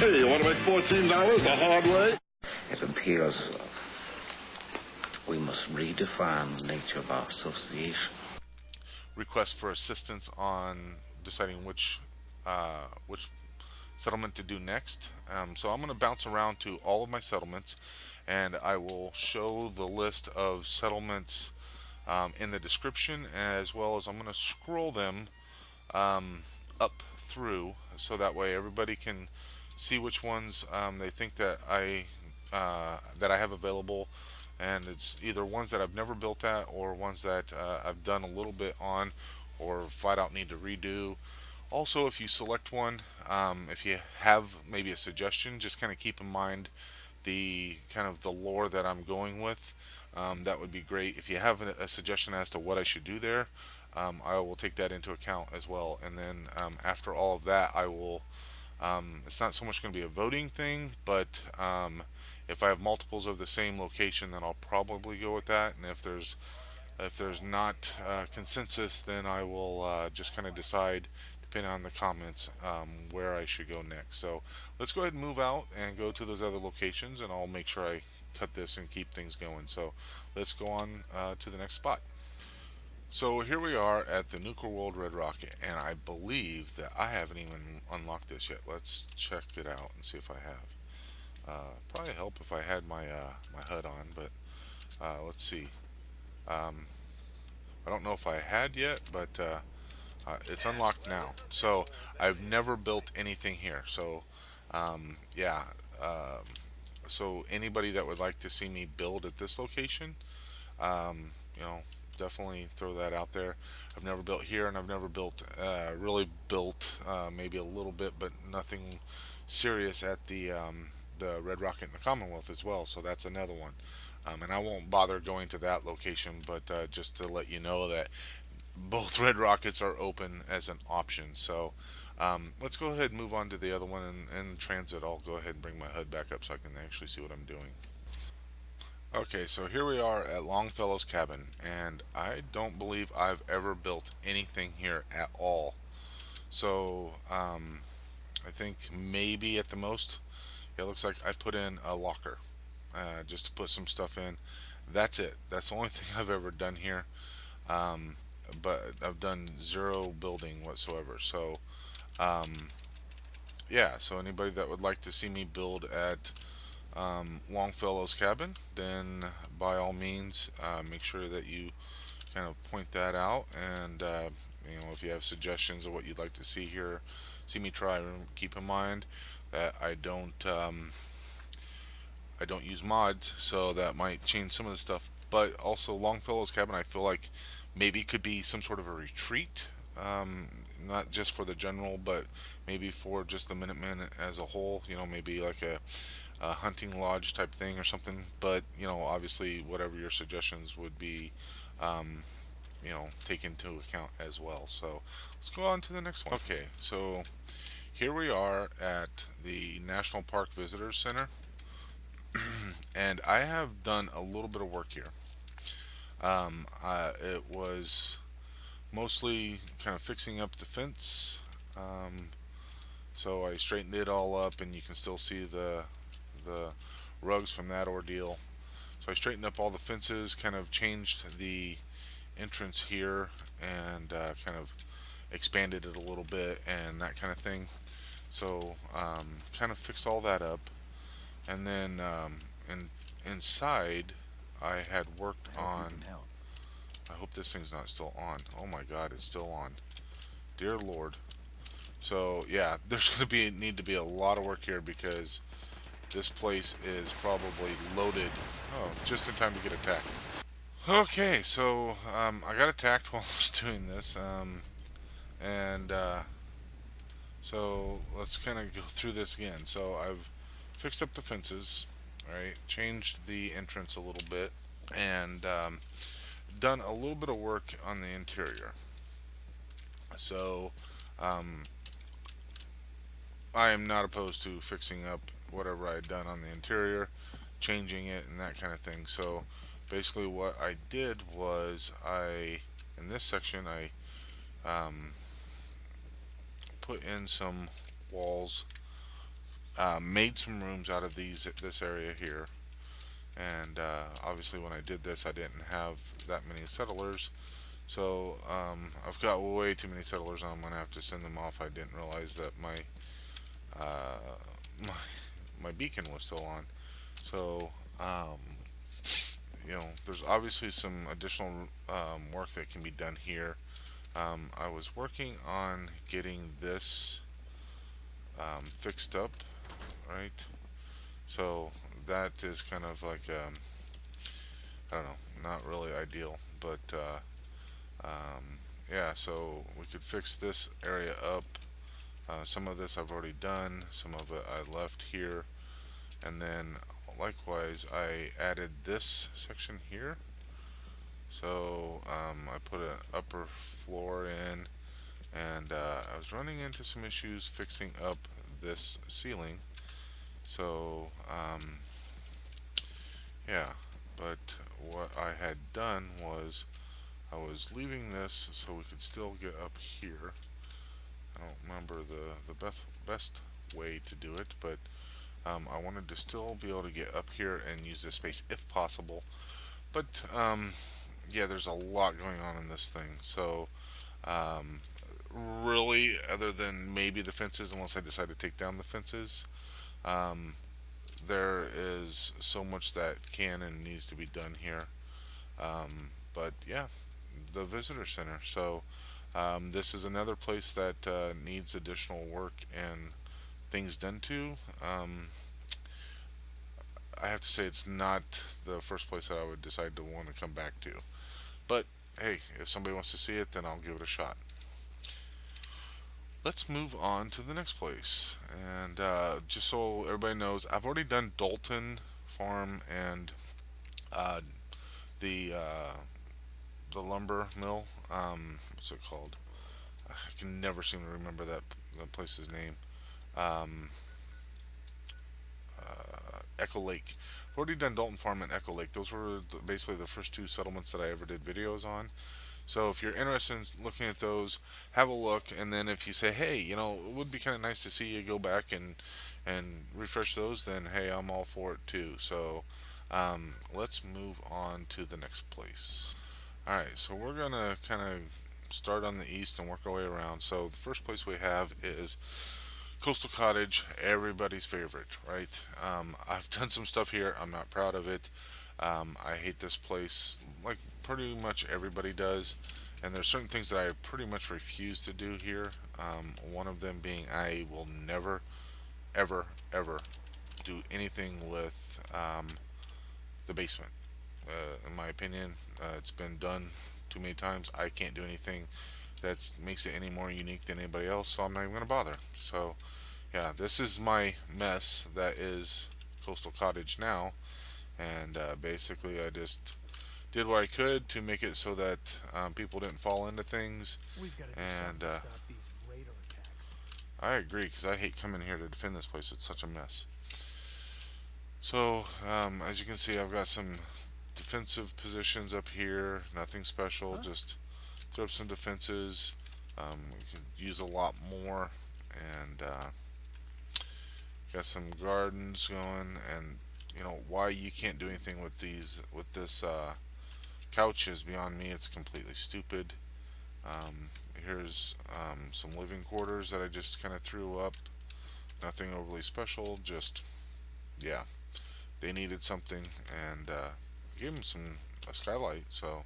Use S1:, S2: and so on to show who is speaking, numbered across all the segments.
S1: Hey, you want to make $14 the hard way?
S2: It appears we must redefine the nature of our association.
S3: Request for assistance on deciding which settlement to do next. So I'm going to bounce around to all of my settlements, and I will show the list of settlements in the description, as well as I'm going to scroll them up through, so that way everybody can see which ones they think that I have available, and it's either ones that I've never built at, or ones that I've done a little bit on, or flat out need to redo. Also, if you select one, if you have maybe a suggestion, just kind of keep in mind the kind of the lore that I'm going with. That would be great. If you have a suggestion as to what I should do there, I will take that into account as well. And then after all of that, I will it's not so much going to be a voting thing, but if I have multiples of the same location, then I'll probably go with that. And if there's not consensus, then I will just kind of decide, depending on the comments, where I should go next. So let's go ahead and move out and go to those other locations, and I'll make sure I cut this and keep things going. So let's go on to the next spot. So here we are at the Nuka-world Red Rocket, and I believe that I haven't even unlocked this yet. Let's check it out and see if I have. Probably help if I had my my HUD on, but let's see. I don't know if I had yet, but it's unlocked now. So I've never built anything here. So yeah. So anybody that would like to see me build at this location, you know, definitely throw that out there. I've never built here, and I've never built really built maybe a little bit, but nothing serious at the Red Rocket in the Commonwealth as well. So that's another one. And I won't bother going to that location, but just to let you know that both Red Rockets are open as an option. So let's go ahead and move on to the other one, and transit. I'll go ahead and bring my HUD back up so I can actually see what I'm doing. Okay, so here we are at Longfellows Cabin, and I don't believe I've ever built anything here at all. So I think maybe at the most, it looks like I put in a locker just to put some stuff in. That's it. That's the only thing I've ever done here. But I've done zero building whatsoever. So yeah, so anybody that would like to see me build at Longfellows Cabin, then by all means make sure that you kind of point that out, and you know, if you have suggestions of what you'd like to see here, see me try. Keep in mind that I don't use mods, so that might change some of the stuff. But also, Longfellows Cabin, I feel like maybe could be some sort of a retreat, not just for the general, but maybe for just the Minutemen as a whole. You know, maybe like a hunting lodge type thing or something. But you know, obviously, whatever your suggestions would be, you know, take into account as well. So let's go on to the next one. Okay, so here we are at the National Park Visitors Center. And I have done a little bit of work here. It was mostly kind of fixing up the fence. So I straightened it all up, and you can still see the rugs from that ordeal. So I straightened up all the fences, kind of changed the entrance here, and kind of expanded it a little bit and that kind of thing. So kind of fixed all that up, and then inside I had worked on. I hope this thing's not still on. Oh my God, it's still on. Dear Lord. So yeah, there's going to need to be a lot of work here, because this place is probably loaded. Oh, just in time to get attacked. Okay, so I got attacked while I was doing this, and so let's kind of go through this again. So I've fixed up the fences, right? Changed the entrance a little bit, and done a little bit of work on the interior. So I am not opposed to fixing up whatever I had done on the interior, changing it and that kind of thing. So basically what I did was, in this section, I put in some walls made some rooms out of this area here. And obviously, when I did this, I didn't have that many settlers. So I've got way too many settlers. I'm gonna have to send them off. I didn't realize that uh, my my beacon was still on. So there's obviously some additional work that can be done here. I was working on getting this fixed up, right? So that is kind of like I don't know, not really ideal, but yeah. So we could fix this area up. Some of this I've already done. Some of it I left here, and then likewise I added this section here. So I put an upper floor in, and I was running into some issues fixing up this ceiling. So yeah, but what I had done was I was leaving this so we could still get up here. I don't remember the best way to do it, but I wanted to still be able to get up here and use this space if possible. But yeah, there's a lot going on in this thing. So really, other than maybe the fences, unless I decide to take down the fences, um, there is so much that can and needs to be done here. But yeah, the visitor center. So this is another place that needs additional work and things done to. I have to say it's not the first place that I would decide to want to come back to. But hey, if somebody wants to see it, then I'll give it a shot. Let's move on to the next place. And just so everybody knows, I've already done Dalton Farm and uh, the uh, the lumber mill. What's it called? I can never seem to remember the place's name. Um, Echo Lake. I've already done Dalton Farm and Echo Lake. Those were basically the first two settlements that I ever did videos on. So if you're interested in looking at those, have a look. And then if you say, hey, it would be kind of nice to see you go back and refresh those, then hey, I'm all for it too. So let's move on to the next place. Alright, so we're going to kind of start on the east and work our way around. So the first place we have is Coastal Cottage, everybody's favorite, right? I've done some stuff here. I'm not proud of it. I hate this place like pretty much everybody does. And there's certain things that I pretty much refuse to do here. One of them being I will never, ever, ever do anything with the basement. In my opinion, it's been done too many times. I can't do anything that makes it any more unique than anybody else, so I'm not even going to bother. So, yeah, this is my mess that is Coastal Cottage now, and basically I just did what I could to make it so that people didn't fall into things.
S4: We've got to do
S3: and
S4: something to stop these raider attacks.
S3: I agree, because I hate coming here to defend this place. It's such a mess. So, as you can see, I've got some defensive positions up here. Nothing special, just throw up some defenses. We could use a lot more, and got some gardens going. And why you can't do anything with this couch is beyond me. It's completely stupid. Here's some living quarters that I just kind of threw up. Nothing overly special, just yeah, they needed something, and gave them a skylight. So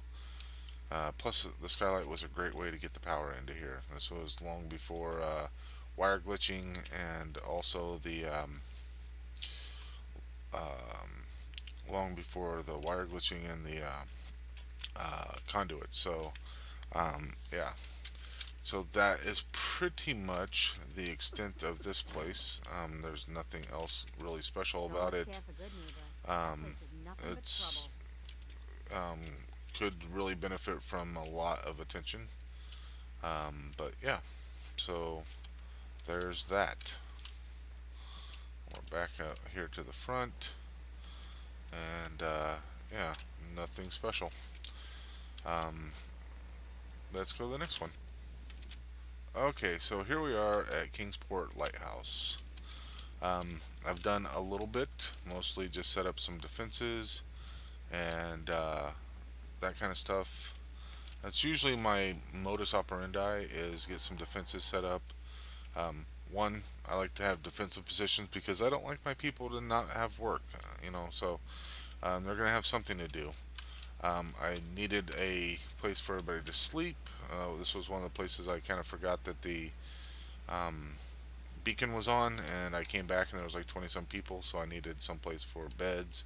S3: plus the skylight was a great way to get the power into here. This was long before wire glitching, and also the long before the wire glitching and the conduit. So yeah, so that is pretty much the extent of this place. There's nothing else really special about it. It's could really benefit from a lot of attention. But yeah, so there's that. We're back out here to the front, and yeah, nothing special. Let's go to the next one. Okay, so here we are at Kingsport Lighthouse. I've done a little bit, mostly just set up some defenses and that kind of stuff. That's usually my modus operandi, is get some defenses set up. One, I like to have defensive positions because I don't like my people to not have work, so they're going to have something to do. I needed a place for everybody to sleep. This was one of the places I kind of forgot that the um, beacon was on, and I came back and there was like 20 some people, so I needed some place for beds.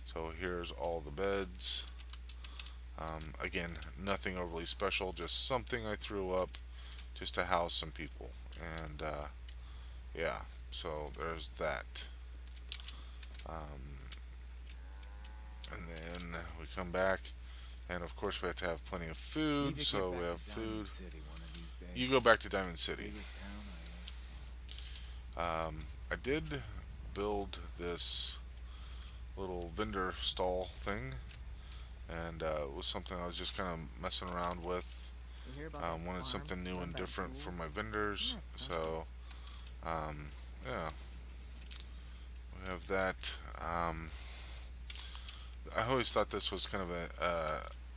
S3: So here's all the beds. Again, nothing overly special, just something I threw up just to house some people. And yeah, so there's that. Um, and then we come back, and of course we have to have plenty of food. So we have food. You go back to Diamond City. I did build this little vendor stall thing, and it was something I was just kind of messing around with. Wanted something new and different for my vendors, so yeah, we have that. I always thought this was kind of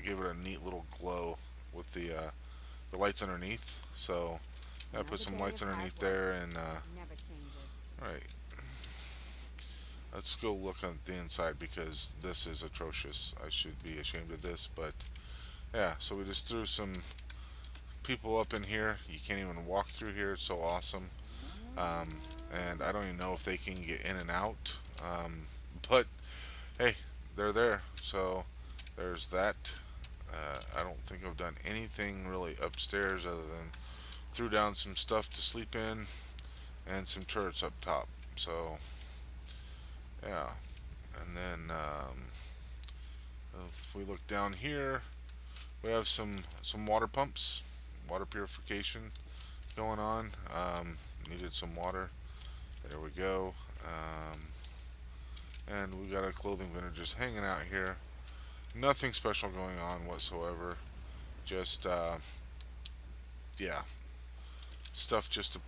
S3: gave it a neat little glow with the lights underneath. So I put some lights underneath there, and right. Let's go look on the inside because this is atrocious. I should be ashamed of this, but yeah. So we just threw some people up in here. You can't even walk through here. It's so awesome. And I don't even know if they can get in and out. But hey, they're there. So there's that. I don't think I've done anything really upstairs other than threw down some stuff to sleep in and some turrets up top. So yeah, and then if we look down here, we have some water pumps, water purification going on. Needed some water. There we go. And we got a clothing vendor just hanging out here. Nothing special going on whatsoever. Just yeah, stuff just to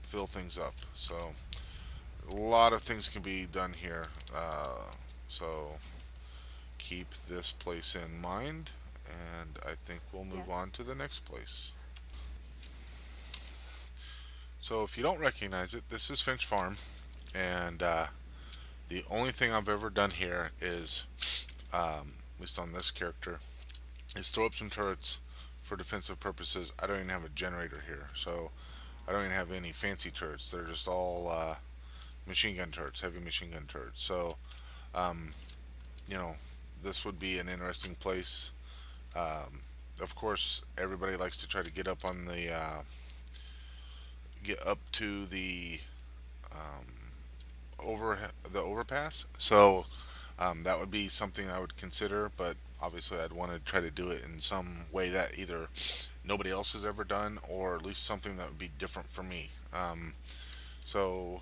S3: fill things up. So a lot of things can be done here. So keep this place in mind, and I think we'll move on to the next place. So if you don't recognize it, this is Finch Farm, and the only thing I've ever done here is, at least on this character, is throw up some turrets for defensive purposes. I don't even have a generator here, so I don't even have any fancy turrets. They're just all machine gun turrets, heavy machine gun turrets. So, um, you know, this would be an interesting place. Of course, everybody likes to try to get up on get up to the the overpass. So that would be something I would consider, but obviously I'd want to try to do it in some way that either nobody else has ever done, or at least something that would be different for me. So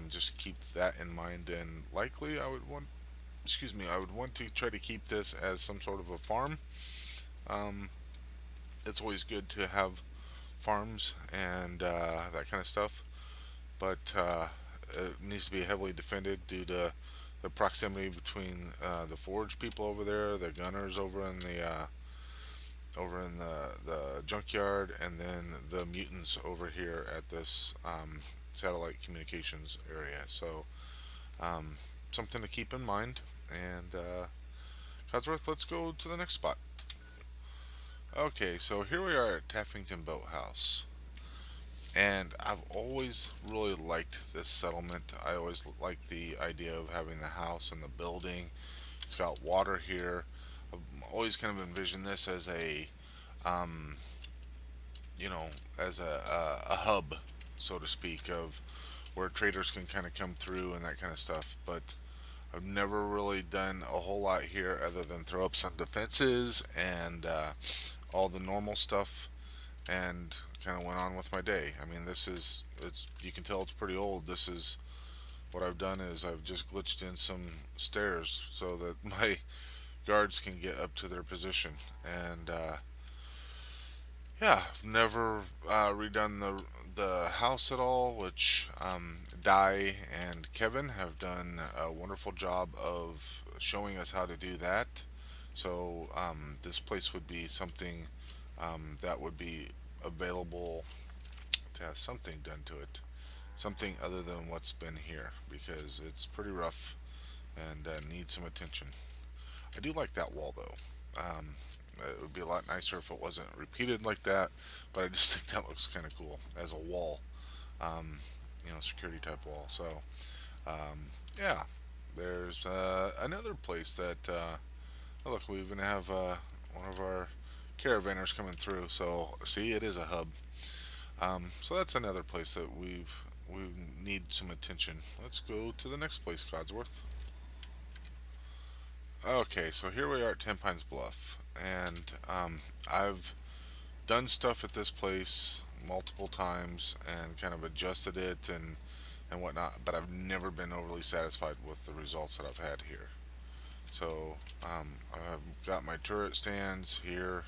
S3: just keep that in mind, and likely I would want, excuse me, I would want to try to keep this as some sort of a farm. Um, it's always good to have farms and that kind of stuff, but it needs to be heavily defended due to the proximity between the forge people over there, the gunners over in the junkyard, and then the mutants over here at this satellite communications area. So something to keep in mind. And Codsworth, let's go to the next spot. Okay, so here we are at Taffington Boathouse, and I've always really liked this settlement. I always liked the idea of having the house and the building. It's got water here. I've always kind of envisioned this as a, um, as a hub, so to speak, of where traders can kind of come through and that kind of stuff. But I've never really done a whole lot here other than throw up some defenses and all the normal stuff, and kind of went on with my day. I mean, it's you can tell it's pretty old. This is what I've done is I've just glitched in some stairs so that my guards can get up to their position. And yeah, I've never redone the house at all, which Di and Kevin have done a wonderful job of showing us how to do that. So this place would be something that would be available to have something done to it, something other than what's been here, because it's pretty rough and needs some attention. I do like that wall though. It would be a lot nicer if it wasn't repeated like that, but I just think that looks kind of cool as a wall, um, security type wall. So, yeah, there's another place that, oh, look, we even have one of our caravanners coming through. So, see, it is a hub. So that's another place that we need some attention. Let's go to the next place, Codsworth. Okay, so here we are at Tenpines Bluff, and I've done stuff at this place multiple times and kind of adjusted it and whatnot, but I've never been overly satisfied with the results that I've had here. So I've got my turret stands here,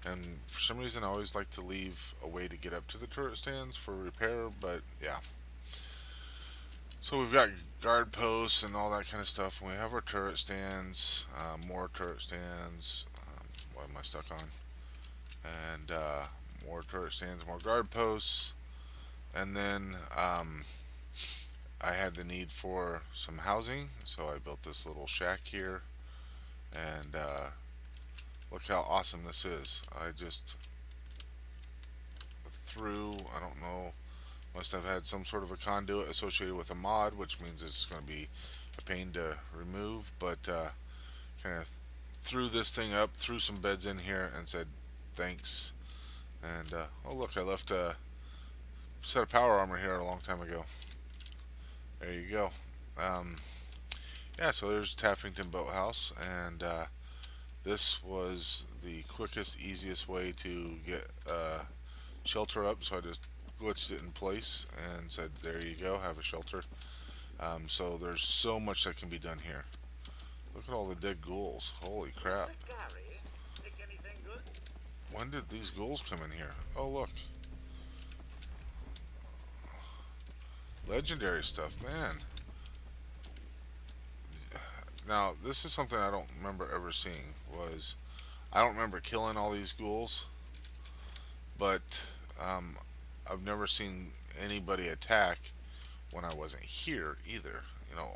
S3: and for some reason I always like to leave a way to get up to the turret stands for repair, but yeah. So we've got guard posts and all that kind of stuff, and we have our turret stands, more turret stands. What am I stuck on? And more turret stands, more guard posts, and then I had the need for some housing, so I built this little shack here, and look how awesome this is. I just threw, I don't know, must have had some sort of a conduit associated with a mod, which means it's going to be a pain to remove, but kind of threw this thing up, threw some beds in here, and said thanks. And oh look, I left a set of power armor here a long time ago. There you go. Yeah, so there's Taffington Boathouse, and this was the quickest, easiest way to get shelter up. So I just glitched it in place and said, "There you go, have a shelter." So there's so much that can be done here. Look at all the dead ghouls. Holy crap! When did these ghouls come in here? Oh look, legendary stuff, man. Now this is something I don't remember ever seeing. I don't remember killing all these ghouls, but um, I've never seen anybody attack when I wasn't here either,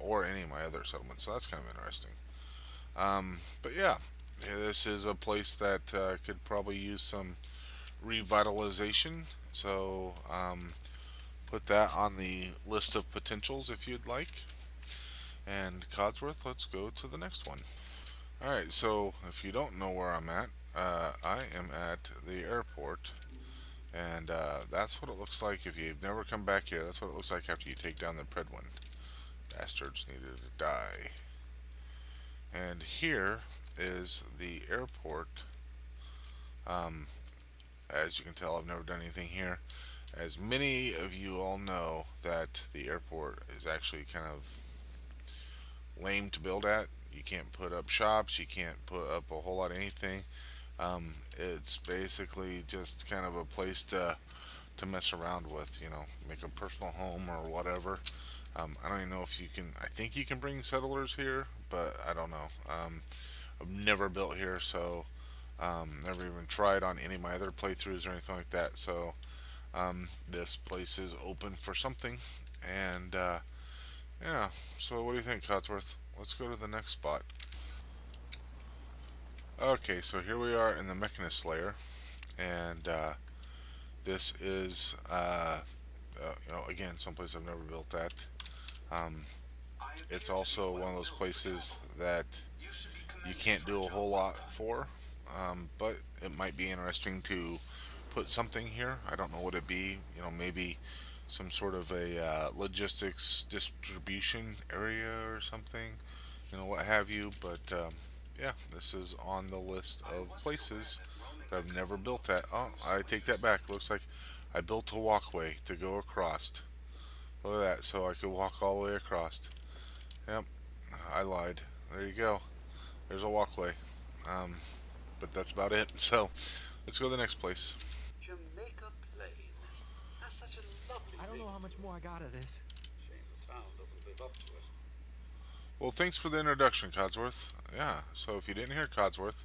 S3: or any of my other settlements. So that's kind of interesting. But yeah, this is a place that could probably use some revitalization. So put that on the list of potentials if you'd like. And Codsworth, let's go to the next one. Alright, so if you don't know where I'm at, I am at the airport. And that's what it looks like if you've never come back here. That's what it looks like after you take down the Predwin. Bastards needed to die. And here is the airport. As you can tell, I've never done anything here. As many of you all know, that the airport is actually kind of lame to build at. You can't put up shops, you can't put up a whole lot of anything. It's basically just kind of a place to mess around with, make a personal home or whatever. I don't even know if you can. I think you can bring settlers here, but I don't know. I've never built here, so never even tried on any of my other playthroughs or anything like that. So this place is open for something, and yeah. So what do you think, Codsworth? Let's go to the next spot. Okay, so here we are in the Mechanist Lair, and this is, again, someplace I've never built at. It's also one of those places that you can't do a whole lot for, but it might be interesting to put something here. I don't know what it'd be. Maybe some sort of a logistics distribution area or something, what have you. But yeah, this is on the list of places that I've never built at. Oh, I take that back. Looks like I built a walkway to go across. Look at that, so I could walk all the way across. Yep, I lied. There you go. There's a walkway. But that's about it. So let's go to the next place.
S1: such a lovely
S4: I don't know how much more I got of this.
S1: Shame the town doesn't live up to it.
S3: Well, thanks for the introduction, Codsworth. Yeah, so if you didn't hear Codsworth,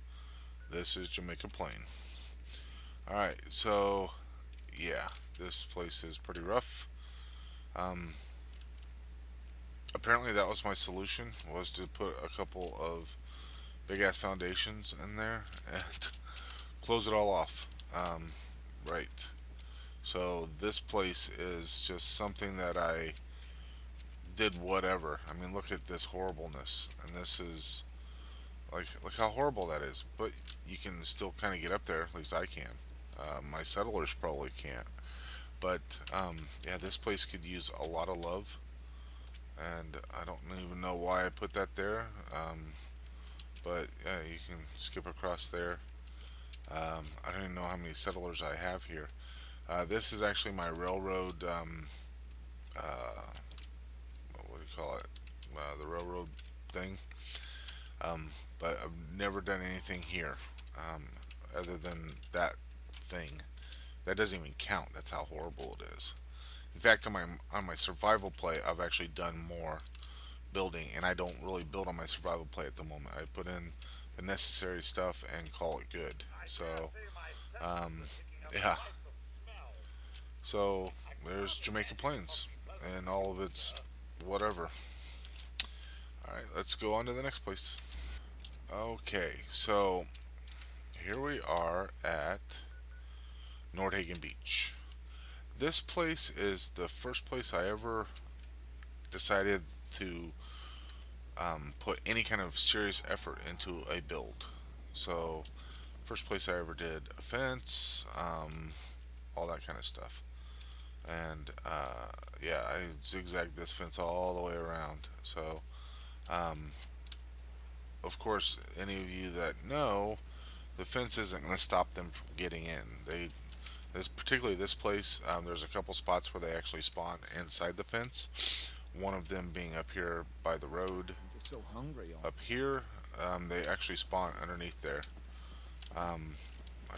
S3: this is Jamaica Plain. Alright, so, yeah, this place is pretty rough. Apparently that was my solution, was to put a couple of big-ass foundations in there and close it all off. Right. So this place is just something that I did whatever. I mean, look at this horribleness. And this is, like, look how horrible that is. But you can still kind of get up there, at least I can. My settlers probably can't. But, yeah, this place could use a lot of love. And I don't even know why I put that there. But, yeah, you can skip across there. I don't even know how many settlers I have here. This is actually my railroad, what do you call it? The railroad thing. But I've never done anything here, other than that thing. That doesn't even count. That's how horrible it is. In fact, on my survival play, I've actually done more building, and I don't really build on my survival play at the moment. I put in the necessary stuff and call it good. So, yeah. So there's Jamaica Plains and all of its whatever. Alright, let's go on to the next place. Okay, so here we are at Northagen Beach. This place is the first place I ever decided to put any kind of serious effort into a build. So, first place I ever did a fence, all that kind of stuff. And yeah, I zigzagged this fence all the way around. So, of course, any of you that know, the fence isn't going to stop them from getting in. Particularly this place, there's a couple spots where they actually spawn inside the fence. One of them being up here by the road.
S4: I'm just so hungry.
S3: Up here, they actually spawn underneath there. I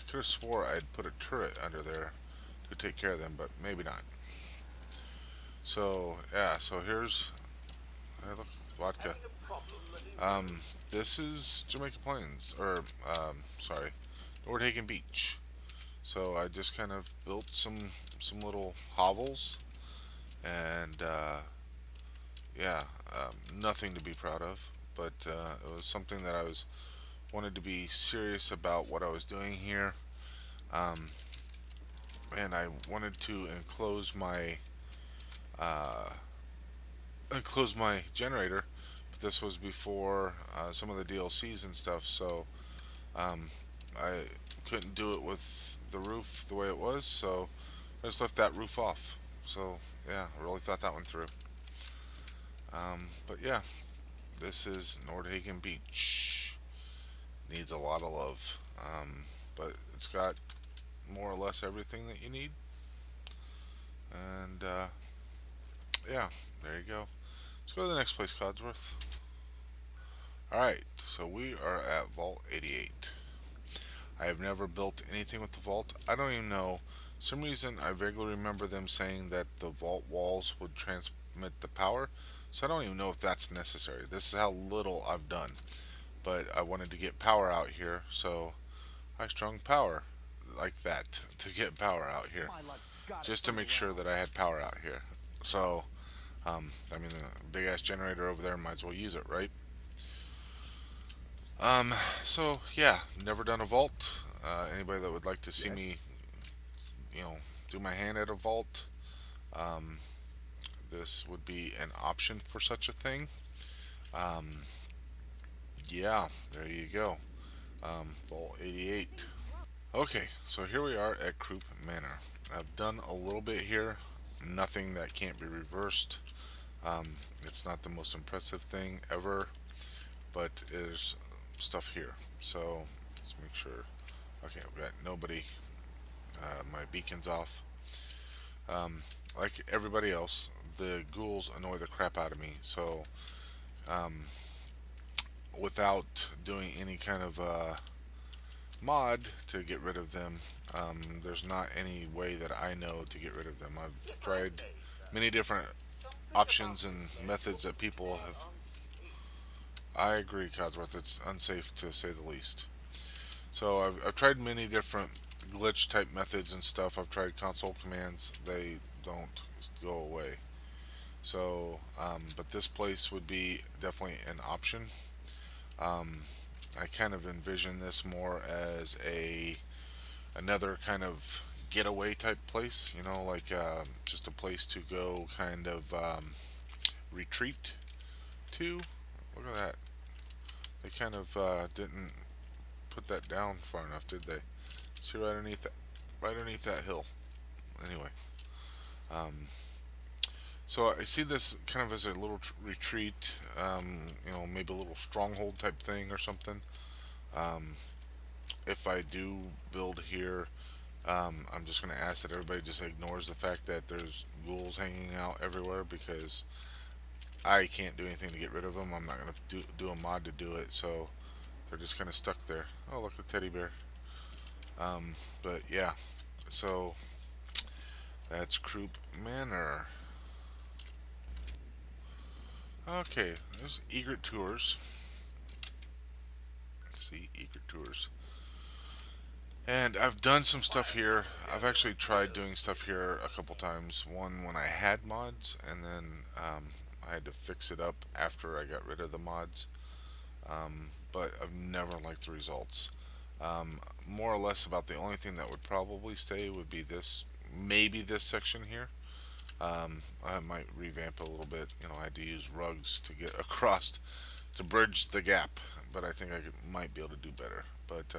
S3: could have swore I'd put a turret under there to take care of them, but maybe not. So yeah, so here's, hey, look, vodka. This is Jamaica Plains, or sorry, Northagen Beach. So I just kind of built some little hovels, and yeah, nothing to be proud of, but it was something that I wanted to be serious about what I was doing here. And I wanted to enclose my generator, but this was before some of the DLCs and stuff, so I couldn't do it with the roof the way it was, so I just left that roof off. So yeah, I really thought that one through. But yeah, this is Northagen Beach. Needs a lot of love, but it's got more or less everything that you need. And yeah, there you go. Let's go to the next place, Codsworth. Alright, so we are at Vault 88. I have never built anything with the vault. I don't even know. For some reason, I vaguely remember them saying that the vault walls would transmit the power. So I don't even know if that's necessary. This is how little I've done. But I wanted to get power out here, so I strung power like that to get power out here. Just to make sure that I had power out here. So, I mean, the big ass generator over there, might as well use it, right? So yeah, never done a vault. Anybody that would like to see me, do my hand at a vault, this would be an option for such a thing. Yeah, there you go. Vault 88. Okay, so here we are at Croup Manor. I've done a little bit here, nothing that can't be reversed. It's not the most impressive thing ever, but there's stuff here. So let's make sure. Okay, I've got nobody. My beacon's off. Like everybody else, the ghouls annoy the crap out of me. So without doing any kind of mod to get rid of them. There's not any way that I know to get rid of them. I've tried many different options and methods that people have. I agree, Codsworth. It's unsafe to say the least. So I've tried many different glitch type methods and stuff. I've tried console commands. They don't go away. So, but this place would be definitely an option. Um, I kind of envision this more as another kind of getaway type place. You know, like just a place to go, kind of retreat to. Look at that. They kind of didn't put that down far enough, did they? See right underneath that hill. Anyway, um, so I see this kind of as a little retreat. You know, maybe a little stronghold type thing or something. Um, if I do build here, I'm just going to ask that everybody just ignores the fact that there's ghouls hanging out everywhere, because I can't do anything to get rid of them. I'm not going to do a mod to do it, so they're just kind of stuck there. Oh, look, a teddy bear. But yeah, so that's Croup Manor. Okay, there's Ygritte Tours. Let's see, Ygritte Tours. And I've done some stuff here. I've actually tried doing stuff here a couple times. One when I had mods, and then I had to fix it up after I got rid of the mods. But I've never liked the results. More or less about the only thing that would probably stay would be this, maybe this section here. I might revamp a little bit. You know, I had to use rugs to get across to bridge the gap, but I think might be able to do better. But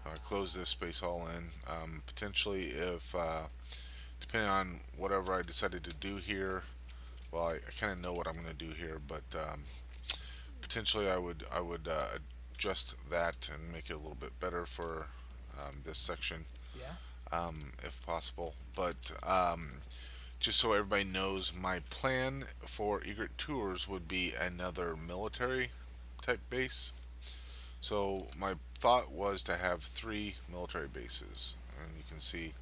S3: I close this space all in. Potentially, if depending on whatever I decided to do here, well, I kind of know what I'm going to do here, but potentially I would adjust that and make it a little bit better for this section,
S4: Yeah?
S3: if possible. But just so everybody knows, my plan for Ygritte Tours would be another military type base. So my thought was to have 3 military bases, and you can see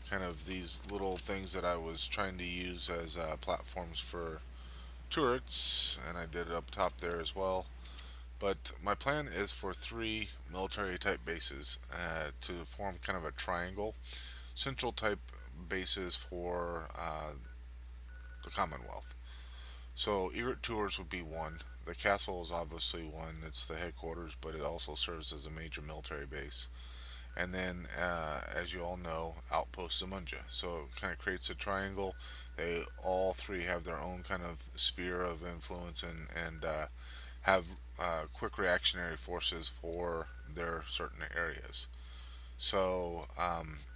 S3: kind of these little things that I was trying to use as platforms for turrets, and I did it up top there as well. But my plan is for 3 military type bases to form kind of a triangle, central type bases for the Commonwealth. So Ygritte Tours would be one. The castle is obviously one. It's the headquarters, but it also serves as a major military base. And then, as you all know, Outpost Zamunja. So it kind of creates a triangle. They all 3 have their own kind of sphere of influence, and have quick reactionary forces for their certain areas. So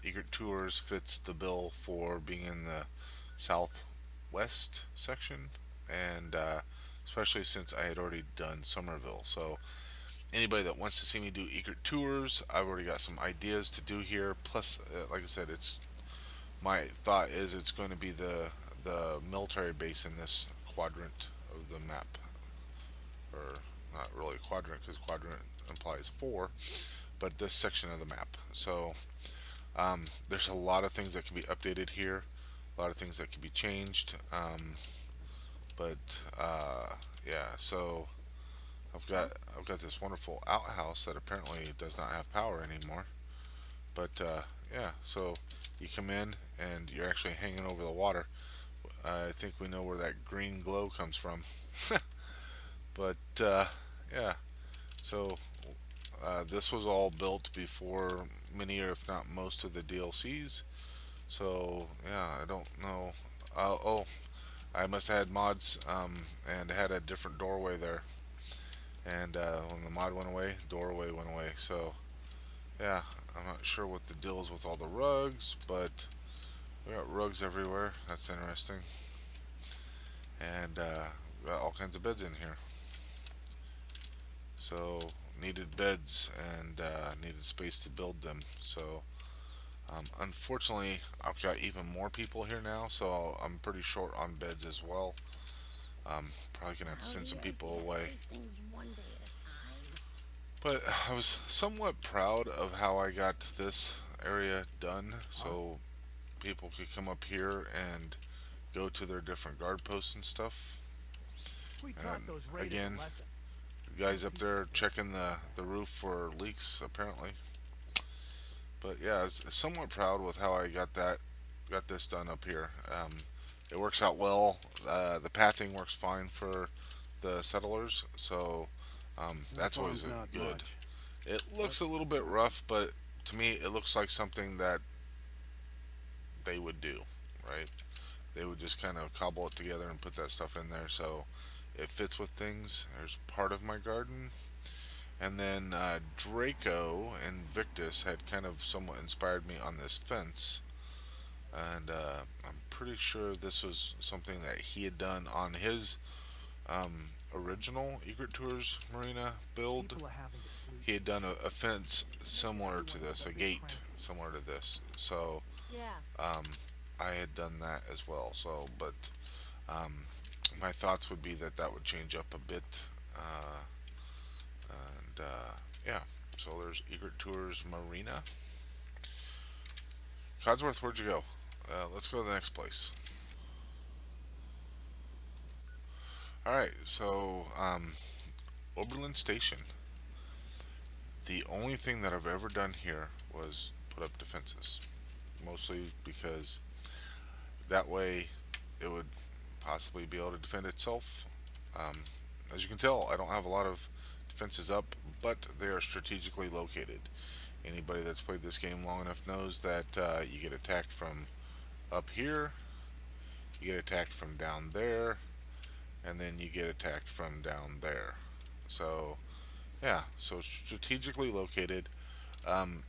S3: Ygritte Tours fits the bill for being in the southwest section, and especially since I had already done Somerville. So anybody that wants to see me do Ygritte Tours, I've already got some ideas to do here. Plus, like I said, it's my thought is it's going to be the military base in this quadrant of the map, or not really quadrant, because quadrant implies 4, but this section of the map. So there's a lot of things that can be updated here, a lot of things that can be changed. But yeah, so I've got this wonderful outhouse that apparently does not have power anymore. But yeah, so you come in and you're actually hanging over the water. I think we know where that green glow comes from. But yeah, so this was all built before many, or if not most, of the DLCs. So yeah, I don't know. Oh, I must have had mods, and had a different doorway there. And when the mod went away, doorway went away. So yeah, I'm not sure what the deal is with all the rugs, but we got rugs everywhere. That's interesting. And got all kinds of beds in here. So needed beds, and needed space to build them. So unfortunately, I've got even more people here now, so I'm pretty short on beds as well. Probably gonna have to send some people away.
S5: Things one day at a time.
S3: But I was somewhat proud of how I got this area done, so people could come up here and go to their different guard posts and stuff.
S4: We taught
S3: And
S4: those raiders
S3: again,
S4: a lesson.
S3: the guys up there checking the roof for leaks apparently. But yeah, I was somewhat proud with how I got this done up here. It works out well. The pathing works fine for the settlers, so that's always
S4: Not
S3: good.
S4: much.
S3: It looks a little bit rough, but to me, it looks like something that they would do, right? They would just kind of cobble it together and put that stuff in there, so it fits with things. There's part of my garden, and then Draco and Victus had kind of somewhat inspired me on this fence, and I'm pretty sure this was something that he had done on his original Ygritte Tours marina build.
S4: People are having to sleep.
S3: He had done a fence similar to this, a gate similar to this. So
S5: Yeah.
S3: I had done that as well. So, but um, my thoughts would be that that would change up a bit. Uh, and yeah, so there's Ygritte Tours Marina. Codsworth, where'd you go? Let's go to the next place. All right, so Oberland Station. The only thing that I've ever done here was put up defenses, mostly because that way it would possibly be able to defend itself. Um, as you can tell, I don't have a lot of defenses up, but they are strategically located. Anybody that's played this game long enough knows that you get attacked from up here, you get attacked from down there, and then you get attacked from down there. So, yeah, so strategically located. Um,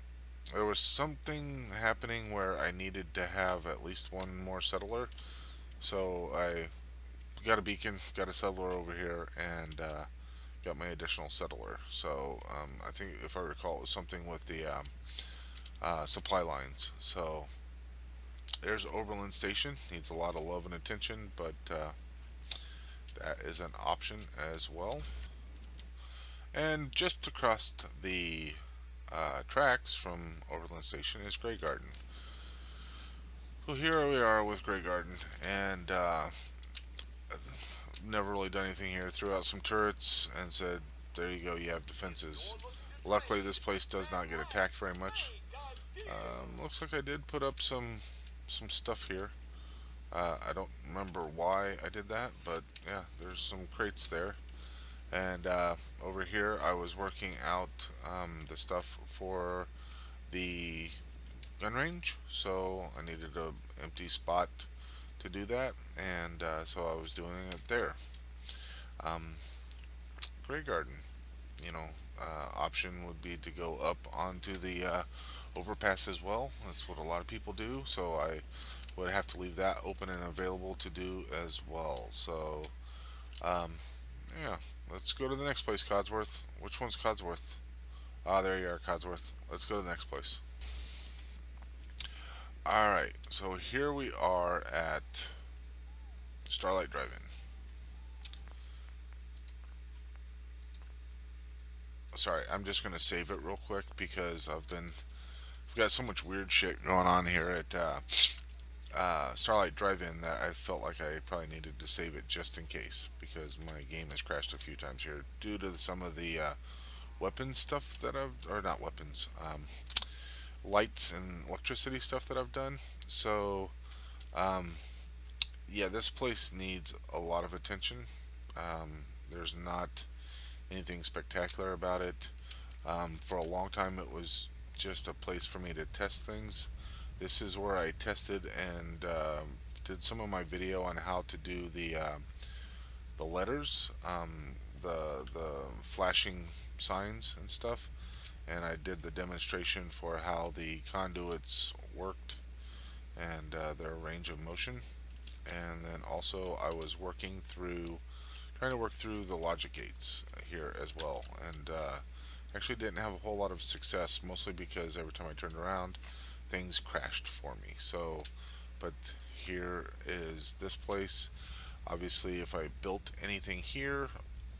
S3: there was something happening where I needed to have at least one more settler, so I got a beacon, got a settler over here, and got my additional settler. So I think, if I recall, it was something with the supply lines. So there's Oberland Station. Needs a lot of love and attention, but that is an option as well. And just across the tracks from Overland Station is Grey Garden. So here we are with Grey Garden, and never really done anything here. Threw out some turrets and said, "There you go, you have defenses." Luckily, this place does not get attacked very much. Looks like I did put up some stuff here. I don't remember why I did that, but yeah, there's some crates there. And over here, I was working out the stuff for the gun range, so I needed a empty spot to do that, and so I was doing it there. Um, Grey Garden, you know, option would be to go up onto the overpass as well. That's what a lot of people do, so I would have to leave that open and available to do as well. So, um, yeah, let's go to the next place, Codsworth. Which one's Codsworth? Ah, there you are, Codsworth. Let's go to the next place. Alright, so here we are at Starlight Drive-in. Sorry, I'm just going to save it real quick because we've got so much weird shit going on here at Starlight Drive-in that I felt like I probably needed to save it just in case, because my game has crashed a few times here due to some of the weapons stuff that or not weapons, lights and electricity stuff that I've done. So, yeah, this place needs a lot of attention. There's not anything spectacular about it. For a long time, it was just a place for me to test things. This is where I tested and did some of my video on how to do the letters, the flashing signs and stuff, and I did the demonstration for how the conduits worked and their range of motion. And then also I was trying to work through the logic gates here as well, and actually didn't have a whole lot of success, mostly because every time I turned around things crashed for me. So, but here is this place. Obviously, if I built anything here,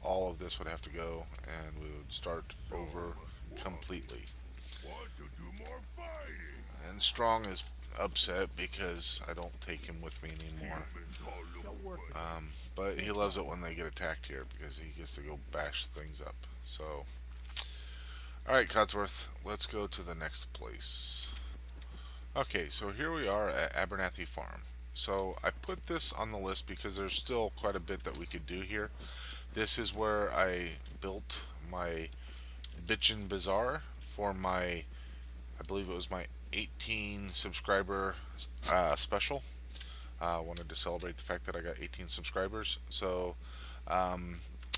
S3: all of this would have to go, and we would start over completely. And Strong is upset because I don't take him with me anymore. But he loves it when they get attacked here because he gets to go bash things up. So, alright, Codsworth, let's go to the next place. Okay, so here we are at Abernathy Farm. So I put this on the list because there's still quite a bit that we could do here. This is where I built my Bitchin' Bazaar for my, I believe it was my 18 subscriber special. I wanted to celebrate the fact that I got 18 subscribers. So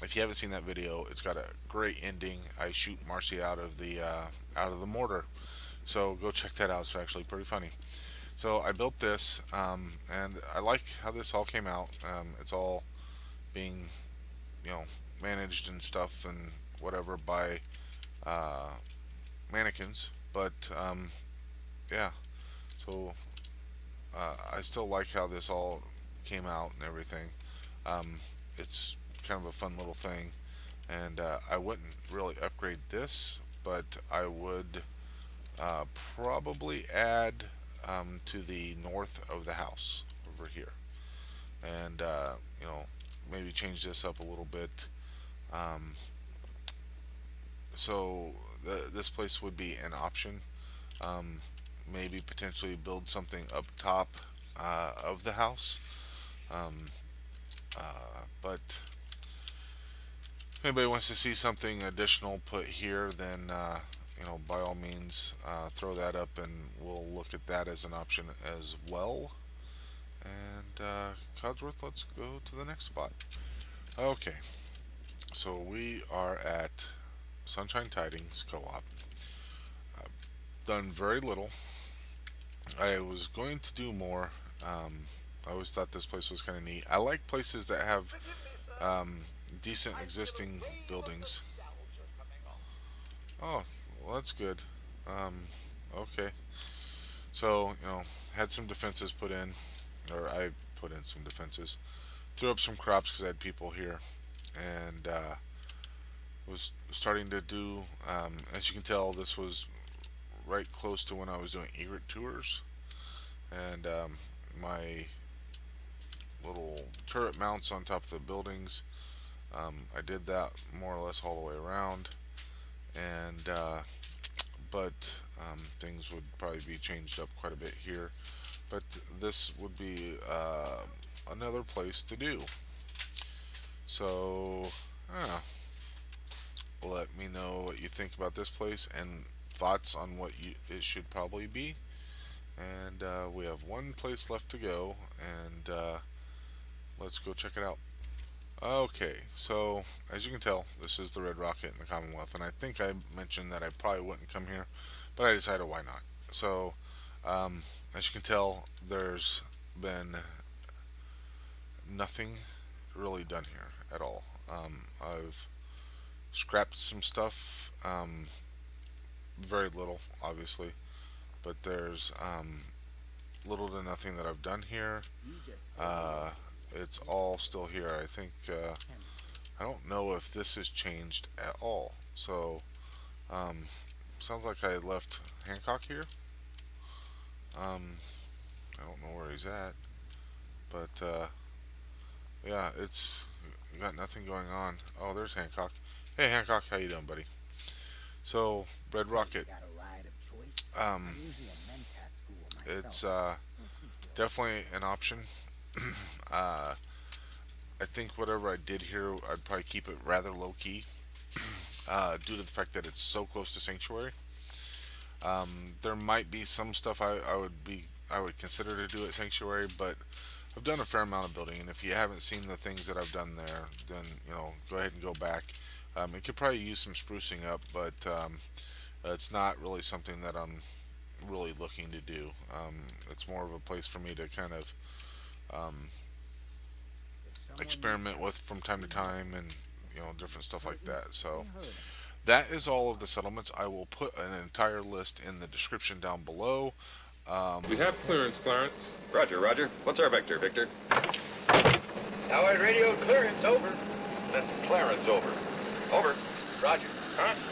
S3: if you haven't seen that video, it's got a great ending. I shoot Marcy out of the mortar. So go check that out. It's actually pretty funny. So I built this, and I like how this all came out. It's all being, managed and stuff and whatever by mannequins. But yeah, so I still like how this all came out and everything. It's kind of a fun little thing, and I wouldn't really upgrade this, but I would probably add to the north of the house over here, and maybe change this up a little bit. So this place would be an option. Maybe potentially build something up top of the house. But if anybody wants to see something additional put here, then by all means, throw that up, and we'll look at that as an option as well. And Codsworth, let's go to the next spot. Okay, so we are at Sunshine Tidings Co-op. Done very little. I was going to do more. I always thought this place was kind of neat. I like places that have decent existing buildings. Oh, well, that's good. Okay. So, had some defenses put in, or I put in some defenses. Threw up some crops because I had people here, and was starting to do, as you can tell, this was right close to when I was doing Ygritte Tours, and my little turret mounts on top of the buildings, I did that more or less all the way around, and but things would probably be changed up quite a bit here, but this would be another place to do. So let me know what you think about this place and thoughts on what it should probably be. And we have one place left to go, and let's go check it out. Okay, so as you can tell, this is the Red Rocket in the Commonwealth, and I think I mentioned that I probably wouldn't come here, but I decided why not. So as you can tell, there's been nothing really done here at all. I've scrapped some stuff, very little obviously, but there's little to nothing that I've done here. It's all still here. I think I don't know if this has changed at all. So sounds like I left Hancock here. I don't know where he's at, but yeah, it's got nothing going on. Oh, there's Hancock. Hey Hancock, how you doing, buddy? So Red Rocket, it's definitely an option. I think whatever I did here, I'd probably keep it rather low key, due to the fact that it's so close to Sanctuary. There might be some stuff I would consider to do at Sanctuary, but I've done a fair amount of building, and if you haven't seen the things that I've done there, then go ahead and go back. It could probably use some sprucing up, but it's not really something that I'm really looking to do. It's more of a place for me to kind of experiment with from time to time, and different stuff like that. So that is all of the settlements. I will put an entire list in the description down below.
S5: We have clearance, Clarence.
S6: Roger, roger. What's our vector, Victor?
S7: Howard radio clearance, over.
S6: Send Clarence over. Over. Roger. Huh?